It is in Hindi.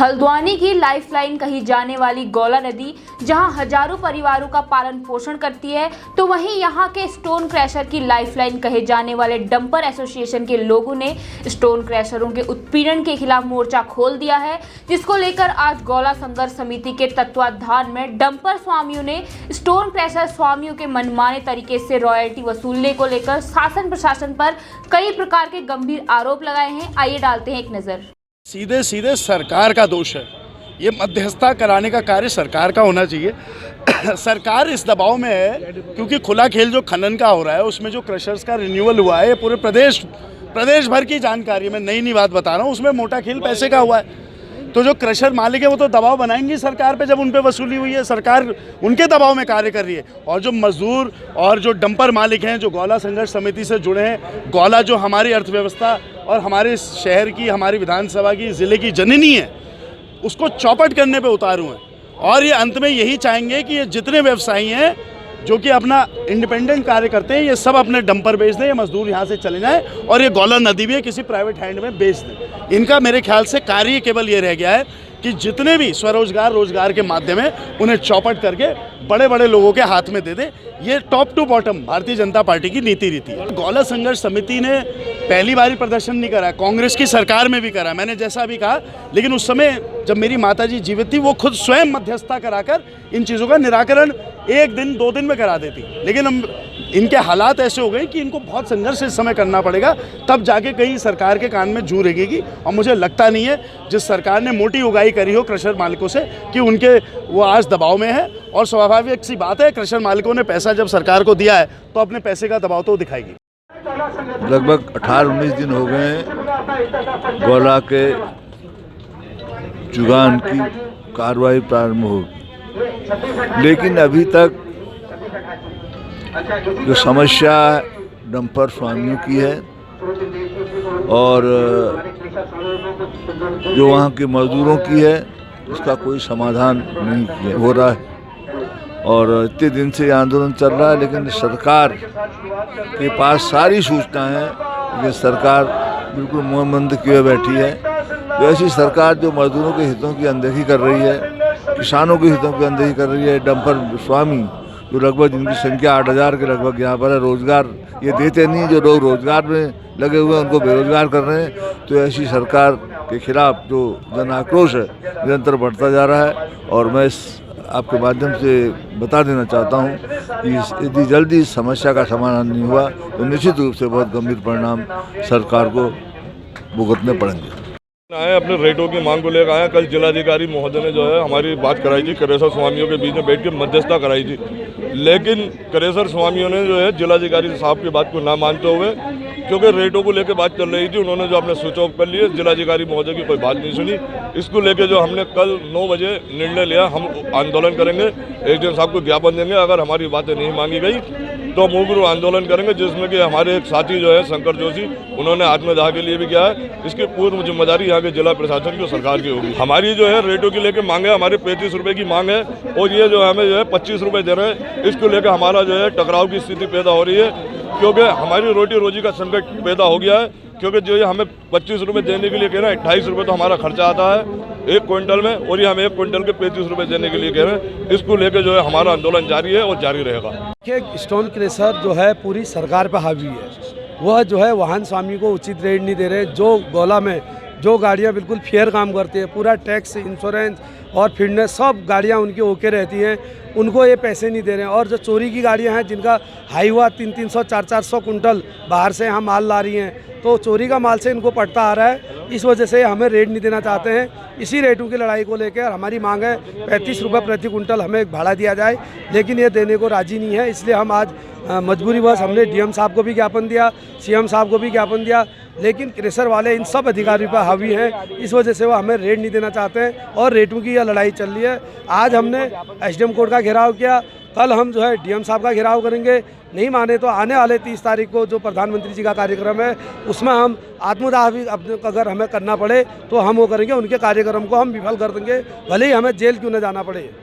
हल्द्वानी की लाइफलाइन कही जाने वाली गौला नदी जहां हजारों परिवारों का पालन पोषण करती है, तो वहीं यहां के स्टोन क्रैशर की लाइफलाइन कहे जाने वाले डंपर एसोसिएशन के लोगों ने स्टोन क्रैशरों के उत्पीड़न के खिलाफ मोर्चा खोल दिया है, जिसको लेकर आज गौला संघर्ष समिति के तत्वाधान में डंपर स्वामियों ने स्टोन क्रैशर स्वामियों के मनमाने तरीके से रॉयल्टी वसूलने को लेकर शासन प्रशासन पर कई प्रकार के गंभीर आरोप लगाए हैं। आइए डालते हैं एक नजर। सीधे सीधे सरकार का दोष है। ये मध्यस्थता कराने का कार्य सरकार का होना चाहिए। सरकार इस दबाव में है क्योंकि खुला खेल जो खनन का हो रहा है उसमें जो क्रशर्स का रिन्यूअल हुआ है, पूरे प्रदेश भर की जानकारी, मैं नई बात बता रहा हूँ, उसमें मोटा खेल पैसे का हुआ है। तो जो क्रशर मालिक है वो तो दबाव बनाएंगी सरकार पे, जब उन पे वसूली हुई है, सरकार उनके दबाव में कार्य कर रही है। और जो मजदूर और जो डंपर मालिक हैं, जो गौला संघर्ष समिति से जुड़े हैं, गौला जो हमारी अर्थव्यवस्था और हमारे शहर की, हमारी विधानसभा की, ज़िले की जननी है, उसको चौपट करने पे उतारू हैं। और ये अंत में यही चाहेंगे कि ये जितने व्यवसायी हैं जो कि अपना इंडिपेंडेंट कार्य करते हैं, ये सब अपने डंपर बेच दें, ये मजदूर यहाँ से चले जाएं और ये गौला नदी भी है किसी प्राइवेट हैंड में बेच दें। इनका मेरे ख्याल से कार्य केवल ये रह गया है कि जितने भी स्वरोजगार रोजगार के माध्यम है उन्हें चौपट करके बड़े बड़े लोगों के हाथ में दे दे। ये top to bottom Bharatiya Janata party की नीति रीति है। गौला संघर्ष समिति ने पहली बार प्रदर्शन नहीं करा, कांग्रेस की सरकार में भी करा, मैंने जैसा भी कहा, लेकिन उस समय जब मेरी माताजी जीवित थी वो खुद स्वयं मध्यस्थता कराकर इन चीज़ों का निराकरण 1 दिन 2 दिन में करा देती। लेकिन हम इनके हालात ऐसे हो गए कि इनको बहुत संघर्ष इस समय करना पड़ेगा, तब जाके कहीं सरकार के कान में जू रहेगी। और मुझे लगता नहीं है जिस सरकार ने मोटी उगाई करी हो क्रशर मालिकों से कि उनके वो आज दबाव में है। और स्वाभाविक सी बात है, क्रशर मालिकों ने पैसा जब सरकार को दिया है तो अपने पैसे का दबाव तो दिखाएगी। लगभग 18-19 दिन हो गए हैं गौला के चुगान की कार्रवाई प्रारंभ होगी, लेकिन अभी तक जो समस्या डंपर स्वामियों की है और जो वहाँ के मजदूरों की है, उसका कोई समाधान नहीं हो रहा है। और इतने दिन से आंदोलन चल रहा है, लेकिन सरकार के पास सारी सूचनाएं हैं। ये सरकार बिल्कुल मुंह बंद किए बैठी है। तो ऐसी सरकार जो मजदूरों के हितों की अनदेखी कर रही है, किसानों के हितों की अनदेखी कर रही है, डंपर स्वामी जो लगभग जिनकी संख्या 8,000 के लगभग यहाँ पर है, रोजगार ये देते नहीं, जो लोग रोजगार में लगे हुए हैं उनको बेरोजगार कर रहे हैं। तो ऐसी सरकार के खिलाफ जो जन आक्रोश है निरंतर बढ़ता जा रहा है। और मैं आपके माध्यम से बता देना चाहता हूँ कि यदि जल्दी इस समस्या का समाधान नहीं हुआ तो निश्चित रूप से बहुत गंभीर परिणाम सरकार को भुगतने पड़ेंगे। आए अपने रेटों की मांग को लेकर आए। कल जिलाधिकारी महोदय ने जो है हमारी बात कराई थी, क्रशर स्वामियों के बीच में बैठ के मध्यस्थता कराई थी, लेकिन क्रशर स्वामियों ने जो है जिलाधिकारी साहब की बात को ना मानते हुए, क्योंकि रेटों को लेकर बात चल रही थी, उन्होंने जो अपने स्विच ऑफ कर लिए, जिलाधिकारी महोदय की कोई बात नहीं सुनी। इसको लेकर जो हमने कल 9 बजे निर्णय लिया, हम आंदोलन करेंगे, एसडीएम साहब को ज्ञापन देंगे। अगर हमारी बातें नहीं मांगी गई तो मुग्र आंदोलन करेंगे, जिसमें कि हमारे एक साथी जो है शंकर जोशी, उन्होंने आत्मदाह के लिए भी किया है। इसकी पूर्ण जिम्मेदारी यहाँ के जिला प्रशासन की, सरकार की होगी। हमारी जो है रेटों की लेकर मांग है, हमारे 35 रुपये की मांग है और ये जो हमें जो है 25 रुपये दे रहे हैं। इसको लेकर हमारा जो है टकराव की स्थिति पैदा हो रही है, क्योंकि हमारी रोटी रोजी का संकट पैदा हो गया है। क्योंकि जो ये हमें 25 रुपये देने के लिए कह रहे हैं, 28 रुपये तो हमारा खर्चा आता है 1 क्विंटल में, और ये हमें 1 क्विंटल के 35 रुपये देने के लिए कह रहे हैं। इसको लेकर जो है हमारा आंदोलन जारी है और जारी रहेगा। स्टोन क्रशर जो है पूरी सरकार पर हावी है। वह जो है वाहन स्वामी को उचित रेट नहीं दे रहे। जो गौला में जो गाड़ियाँ बिल्कुल फेयर काम करती है, पूरा टैक्स, इंश्योरेंस और फिटनेस सब गाड़ियाँ उनकी ओके रहती हैं, उनको ये पैसे नहीं दे रहे हैं। और जो चोरी की गाड़ियाँ हैं जिनका हाई हुआ 300-300, 400-400 कुंटल बाहर से यहाँ माल ला रही हैं, तो चोरी का माल से इनको पड़ता आ रहा है। इस वजह से हमें रेट नहीं देना चाहते हैं। इसी रेटों की लड़ाई को लेकर हमारी मांग है 35 रुपये प्रति कुंटल हमें भाड़ा दिया जाए, लेकिन ये देने को राजी नहीं है। इसलिए हम आज मजबूरीवश हमने डीएम साहब को भी ज्ञापन दिया, सीएम साहब को भी ज्ञापन दिया, लेकिन क्रशर वाले इन सब अधिकारियों पर हावी हैं। इस वजह से वो हमें रेट नहीं देना चाहते हैं और रेटों की यह लड़ाई चल रही है। आज हमने एसडीएम कोर्ट का घेराव किया, कल हम जो है डीएम साहब का घेराव करेंगे। नहीं माने तो आने वाले 30 तारीख को जो प्रधानमंत्री जी का कार्यक्रम है उसमें हम आत्मदाह भी अगर हमें करना पड़े तो हम वो करेंगे। उनके कार्यक्रम को हम विफल कर देंगे, भले ही हमें जेल क्यों न जाना पड़े।